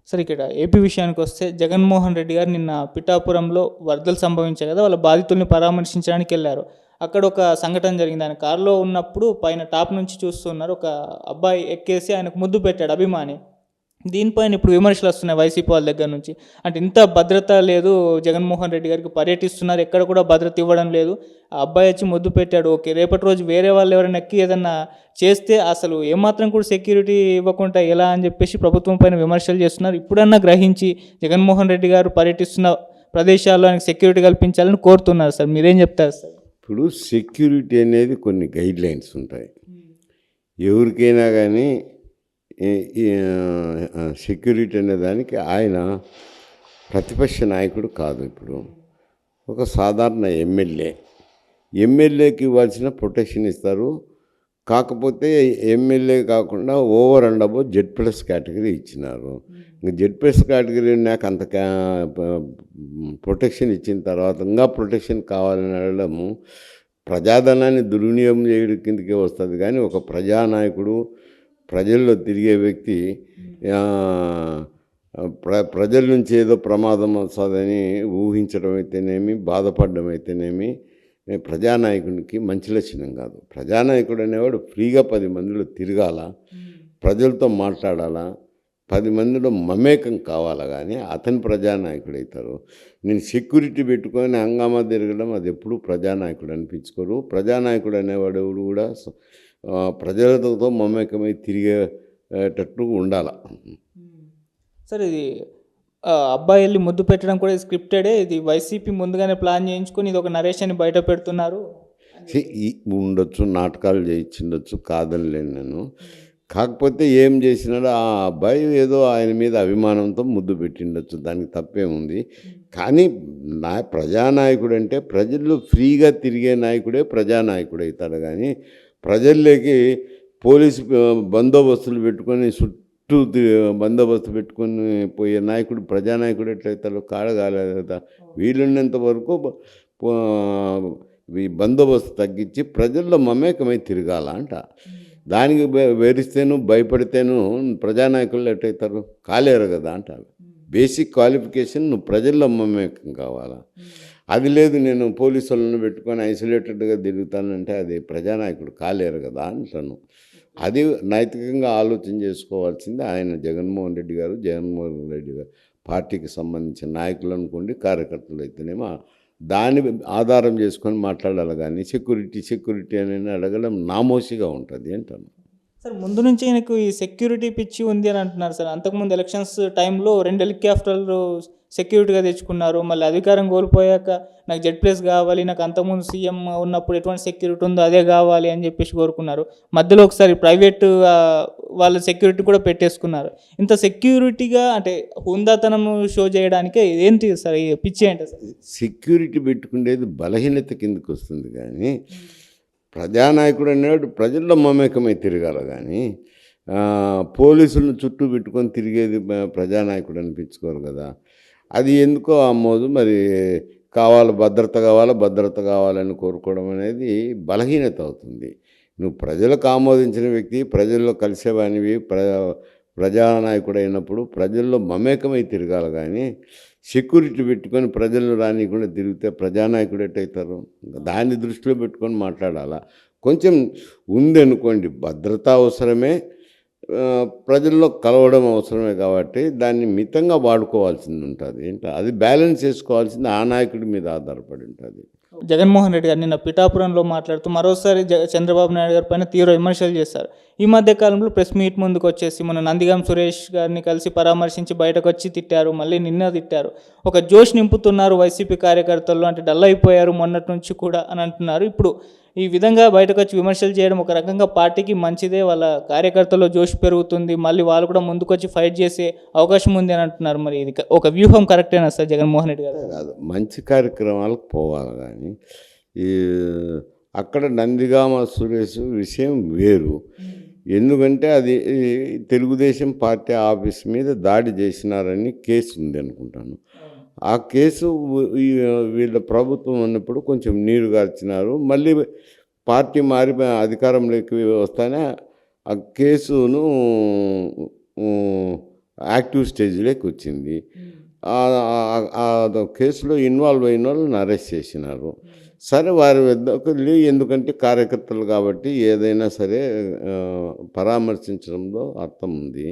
సరే ఇక్కడ ఏపీ విషయానికొస్తే జగన్మోహన్ రెడ్డి గారు నిన్న పిఠాపురంలో వరదలు సంభవించాయి కదా! వాళ్ళ బాధితుల్ని పరామర్శించడానికెళ్లారు. అక్కడ ఒక సంఘటన జరిగింది. ఆయన కారులో ఉన్నప్పుడు పైన టాప్ నుంచి చూస్తున్నారు. ఒక అబ్బాయి ఎక్కేసి ఆయనకు ముద్దు పెట్టాడు అభిమాని. దీనిపైన ఇప్పుడు విమర్శలొస్తున్నాయి వైసీపీ వాళ్ళ దగ్గర నుంచి. అంటే ఇంత భద్రత లేదు జగన్మోహన్ రెడ్డి గారికి, పర్యటిస్తున్నారు. ఎక్కడ కూడా భద్రత ఇవ్వడం లేదు. ఆ అబ్బాయి వచ్చి ముద్దు పెట్టాడు. ఓకే. రేపటి రోజు వేరే వాళ్ళు ఎవరైనా ఎక్కి ఏదన్నా చేస్తే అసలు ఏమాత్రం కూడా సెక్యూరిటీ ఇవ్వకుండా ఎలా అని చెప్పేసి ప్రభుత్వం పైన విమర్శలు చేస్తున్నారు. ఇప్పుడన్నా గ్రహించి జగన్మోహన్ రెడ్డి గారు పర్యటిస్తున్న ప్రదేశాల్లో ఆయనకు సెక్యూరిటీ కల్పించాలని కోరుతున్నారు సార్. మీరేం చెప్తారు సార్? ఇప్పుడు సెక్యూరిటీ అనేది కొన్ని గైడ్లైన్స్ ఉంటాయి. ఎవరికైనా కానీ సెక్యూరిటీ అనే దానికి ఆయన ప్రతిపక్ష నాయకుడు కాదు. ఇప్పుడు ఒక సాధారణ ఎమ్మెల్యేకి ఇవ్వాల్సిన ప్రొటెక్షన్ ఇస్తారు. కాకపోతే ఎమ్మెల్యే కాకుండా over and above Z+ category ఇచ్చినారు. ఇంకా Z+ కేటగిరీ నాకు అంత ప్రొటెక్షన్ ఇచ్చిన తర్వాత ఇంకా ప్రొటెక్షన్ కావాలని అడగడము ప్రజాధనాన్ని దుర్వినియోగం చేయడం కిందకే వస్తుంది. కానీ ఒక ప్రజానాయకుడు, ప్రజల్లో తిరిగే వ్యక్తి ప్రజల నుంచి ఏదో ప్రమాదం వస్తుందని ఊహించడం అయితేనేమి, బాధపడడం అయితేనేమి ప్రజానాయకునికి మంచి లక్షణం కాదు. ప్రజానాయకుడు అనేవాడు ఫ్రీగా 10 మందిలో తిరగాల, ప్రజలతో మాట్లాడాలా, 10 మందిలో మమేకం కావాలా. కానీ అతను ప్రజానాయకుడు అవుతారు. నేను సెక్యూరిటీ పెట్టుకొని హంగామా తిరగడం అది ఎప్పుడు ప్రజానాయకుడు అనిపించుకోరు. ప్రజానాయకుడు అనేవాడు ఎవడు కూడా ప్రజలతో మమేకమై తిరిగేటట్టు ఉండాలి. సార్ ఇది అబ్బాయి వెళ్ళి ముద్దు పెట్టడం కూడా స్క్రిప్టెడే. ఇది వైసీపీ ముందుగానే ప్లాన్ చేయించుకొని ఇది ఒక నరేషన్ని బయట పెడుతున్నారు. ఉండొచ్చు, నాటకాలు చేయించుండొచ్చు, కాదనిలేను నేను. కాకపోతే ఏం చేసినాడో ఆ అబ్బాయి ఏదో ఆయన మీద అభిమానంతో ముద్దు పెట్టిండొచ్చు, దానికి తప్పేముంది. కానీ ప్రజానాయకుడు అంటే ప్రజల్లో ఫ్రీగా తిరిగే నాయకుడే ప్రజానాయకుడు అవుతాడు. కానీ ప్రజల్లోకి పోలీసు బందోబస్తులు పెట్టుకొని చుట్టూ బందోబస్తు పెట్టుకొని పోయే నాయకుడు ప్రజానాయకుడు ఎట్లయితాడు? కాడగాలేదు కదా. వీలున్నంత వరకు ఈ బందోబస్తు తగ్గించి ప్రజల్లో మమేకమై తిరగాల అంట. దానికి వెరిస్తేను భయపడితేను ప్రజానాయకులు ఎట్లయితారు? కాలేరు కదా అంటారు. బేసిక్ క్వాలిఫికేషన్ నువ్వు ప్రజల్లో మమేకం కావాలా. అది లేదు, నేను పోలీసు వాళ్ళని పెట్టుకొని ఐసోలేటెడ్గా తిరుగుతానంటే అది ప్రజానాయకుడు కాలేరు కదా అంటాను. అది నైతికంగా ఆలోచన చేసుకోవాల్సింది ఆయన జగన్మోహన్ రెడ్డి గారు పార్టీకి సంబంధించిన నాయకులు అనుకోండి, కార్యకర్తలు అయితేనేమో దాన్ని ఆధారం చేసుకొని మాట్లాడాలి. కానీ సెక్యూరిటీ అని అడగడం నామోషిగా ఉంటుంది అంటాను. సార్ ముందు నుంచి ఆయనకు ఈ సెక్యూరిటీ పిచ్చి ఉంది అని అంటున్నారు సార్. అంతకుముందు ఎలక్షన్స్ టైంలో 2 హెలికాప్టర్లు సెక్యూరిటీగా తెచ్చుకున్నారు. మళ్ళీ అధికారం కోల్పోయాక నాకు Z+ కావాలి, నాకు అంతకుముందు సీఎం ఉన్నప్పుడు ఎటువంటి సెక్యూరిటీ ఉందో అదే కావాలి అని చెప్పేసి కోరుకున్నారు. మధ్యలో ఒకసారి ప్రైవేటు వాళ్ళ సెక్యూరిటీ కూడా పెట్టేసుకున్నారు. ఇంత సెక్యూరిటీగా అంటే హుందాతనం షో చేయడానికే ఏంటి సార్ ఈ పిచ్చి ఏంటి సార్? సెక్యూరిటీ పెట్టుకునేది బలహీనత కిందకి వస్తుంది. కానీ ప్రజానాయకుడు అనేవాడు ప్రజల్లో మమేకమై తిరగాల. కానీ పోలీసులను చుట్టూ పెట్టుకొని తిరిగేది ప్రజానాయకుడు అనిపించుకోరు కదా. అది ఎందుకో అమ్మోదు. మరి భద్రత కావాలని కోరుకోవడం అనేది బలహీనత అవుతుంది. నువ్వు ప్రజలకు ఆమోదించిన వ్యక్తి, ప్రజల్లో కలిసేవానివి, ప్రజానాయకుడు అయినప్పుడు ప్రజల్లో మమేకమై తిరగాలి. కానీ సెక్యూరిటీ పెట్టుకొని ప్రజలను రానికుండా తిరిగితే ప్రజానాయకుడు ఎట్టయితారు? దాన్ని దృష్టిలో పెట్టుకొని మాట్లాడాలా. కొంచెం ఉంది అనుకోండి, భద్రత అవసరమే, ప్రజల్లో కలవడం అవసరమే. కాబట్టి దాన్ని మితంగా వాడుకోవాల్సింది ఉంటుంది. అది బ్యాలెన్స్ చేసుకోవాల్సింది ఆ నాయకుడి మీద ఆధారపడి ఉంటుంది. జగన్మోహన్ రెడ్డి గారు నిన్న పిఠాపురంలో మాట్లాడుతూ మరోసారి చంద్రబాబు నాయుడు గారి పైన తీవ్ర విమర్శలు చేశారు. ఈ మధ్య కాలంలో ప్రెస్ మీట్ ముందుకు వచ్చేసి మన నందిగాం సురేష్ గారిని కలిసి పరామర్శించి బయటకు వచ్చి తిట్టారు. మళ్ళీ నిన్న తిట్టారు. ఒక జోష్ నింపుతున్నారు వైసీపీ కార్యకర్తలు, అంటే డల్ అయిపోయారు మొన్నటి నుంచి కూడా అని అంటున్నారు. ఇప్పుడు ఈ విధంగా బయటకు వచ్చి విమర్శలు చేయడం ఒక రకంగా పార్టీకి మంచిదే, వాళ్ళ కార్యకర్తల్లో జోష్ పెరుగుతుంది, మళ్ళీ వాళ్ళు కూడా ముందుకొచ్చి ఫైట్ చేసే అవకాశం ఉంది అని అంటున్నారు. మరి ఇది ఒక వ్యూహం కరెక్టేనా సార్ జగన్మోహన్ రెడ్డి గారు? కాదు, మంచి కార్యక్రమాలకు పోవాలి. కానీ ఈ అక్కడ నందిగామ సురేష్ విషయం వేరు. ఎందుకంటే అది తెలుగుదేశం పార్టీ ఆఫీస్ మీద దాడి చేసినారని కేసు ఉంది అనుకుంటాను. ఆ కేసు వీళ్ళ ప్రభుత్వం ఉన్నప్పుడు కొంచెం నీరు గార్చినారు. మళ్ళీ పార్టీ మారి అధికారంలోకి వస్తానే ఆ కేసును యాక్టివ్ స్టేజ్లోకి వచ్చింది. ఆ కేసులో ఇన్వాల్వ్ అయిన వాళ్ళని అరెస్ట్ చేసినారు. సరే వారి వద్దకు వెళ్ళి, ఎందుకంటే కార్యకర్తలు కాబట్టి ఏదైనా సరే పరామర్శించడంలో అర్థం ఉంది.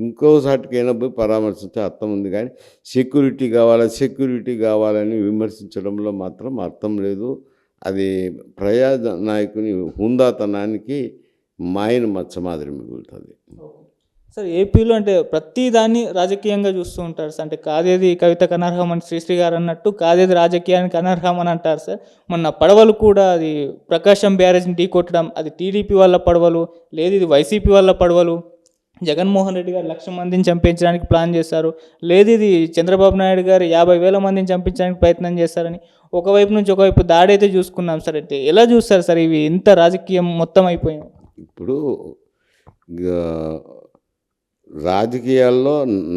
ఇంకోసాటికైనా పోయి పరామర్శించే అర్థం ఉంది, కానీ సెక్యూరిటీ కావాలని విమర్శించడంలో మాత్రం అర్థం లేదు. అది ప్రజా నాయకుని హుందాతనానికి మాయన మచ్చ మాదిరి మిగులుతుంది. సార్ ఏపీలో అంటే ప్రతి దాన్ని రాజకీయంగా చూస్తూ ఉంటారు సార్. అంటే కాదేది కవితకు అనర్హం అని శ్రీశ్రీ గారు అన్నట్టు కాదేది రాజకీయానికి అనర్హం అని అంటారు సార్. మొన్న పడవలు కూడా అది ప్రకాశం బ్యారేజ్ని ఢీకొట్టడం, అది టీడీపీ వాళ్ళ పడవలు, లేదు ఇది వైసీపీ వాళ్ళ పడవలు, జగన్మోహన్ రెడ్డి గారు 1,00,000 మందిని చంపించడానికి ప్లాన్ చేశారు, లేదు ఇది చంద్రబాబు నాయుడు గారు 50,000 మందిని చంపించడానికి ప్రయత్నం చేశారని ఒకవైపు నుంచి ఒకవైపు దాడి అయితే చూసుకున్నాం సార్. అయితే ఎలా చూస్తారు సార్ ఇవి ఇంత రాజకీయం మొత్తం అయిపోయింది? ఇప్పుడు రాజకీయాల్లో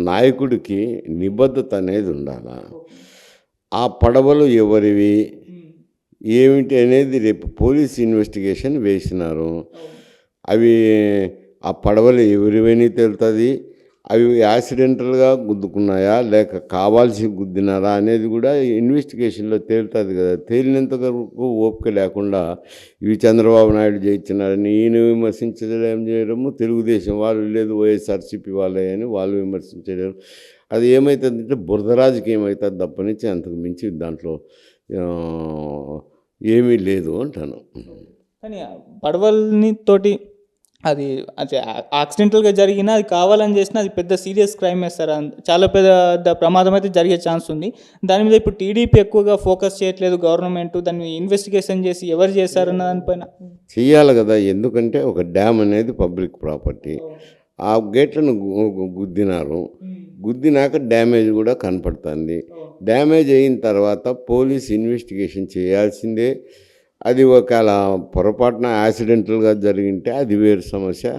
నాయకుడికి నిబద్ధత అనేది ఉండాలి. ఆ పడవలు ఎవరివి ఏమిటి అనేది రేపు పోలీస్ ఇన్వెస్టిగేషన్ వేసినారు. అవి ఆ పడవలు ఎవరివని తేలుతుంది. అవి యాక్సిడెంటల్గా గుద్దుకున్నాయా లేక కావాల్సి గుద్దినారా అనేది కూడా ఇన్వెస్టిగేషన్లో తేలుతుంది కదా. తేలినంత వరకు ఓపిక లేకుండా ఇవి చంద్రబాబు నాయుడు చేయించినారని ఈయన విమర్శించడం చేయడము, తెలుగుదేశం వాళ్ళు లేదు వైఎస్ఆర్సీపీ వాళ్ళే అని వాళ్ళు విమర్శించడం, అది ఏమవుతుందంటే బురద రాజకీయం అవుతుంది తప్పనించి అంతకు మించి దాంట్లో ఏమీ లేదు అంటాను. కానీ పడవల్ని తోటి అది అది యాక్సిడెంటల్గా జరిగినా, అది కావాలని చేసినా అది పెద్ద సీరియస్ క్రైమ్ వేస్తారు. చాలా పెద్ద ప్రమాదం అయితే జరిగే ఛాన్స్ ఉంది. దాని మీద ఇప్పుడు టీడీపీ ఎక్కువగా ఫోకస్ చేయట్లేదు గవర్నమెంట్, దాన్ని ఇన్వెస్టిగేషన్ చేసి ఎవరు చేశారన్న దానిపైన చెయ్యాలి కదా. ఎందుకంటే ఒక డ్యామ్ అనేది పబ్లిక్ ప్రాపర్టీ. ఆ గేట్లను గుద్దినారు. గుద్దినాక డ్యామేజ్ కూడా కనపడుతుంది. డ్యామేజ్ అయిన తర్వాత పోలీస్ ఇన్వెస్టిగేషన్ చేయాల్సిందే. అది ఒకవేళ పొరపాటున యాక్సిడెంటల్గా జరిగింటే అది వేరు సమస్య.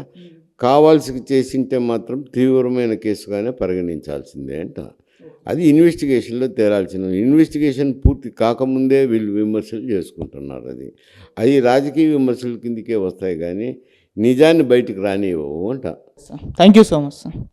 కావాల్సి చేసింటే మాత్రం తీవ్రమైన కేసుగానే పరిగణించాల్సిందే అంట. అది ఇన్వెస్టిగేషన్లో తేలాల్సిన. ఇన్వెస్టిగేషన్ పూర్తి కాకముందే వీళ్ళు విమర్శలు చేసుకుంటున్నారు. అది రాజకీయ విమర్శల కిందకే వస్తాయి, కానీ నిజాన్ని బయటికి రానివ్వవు అంట. Thank you so much sir.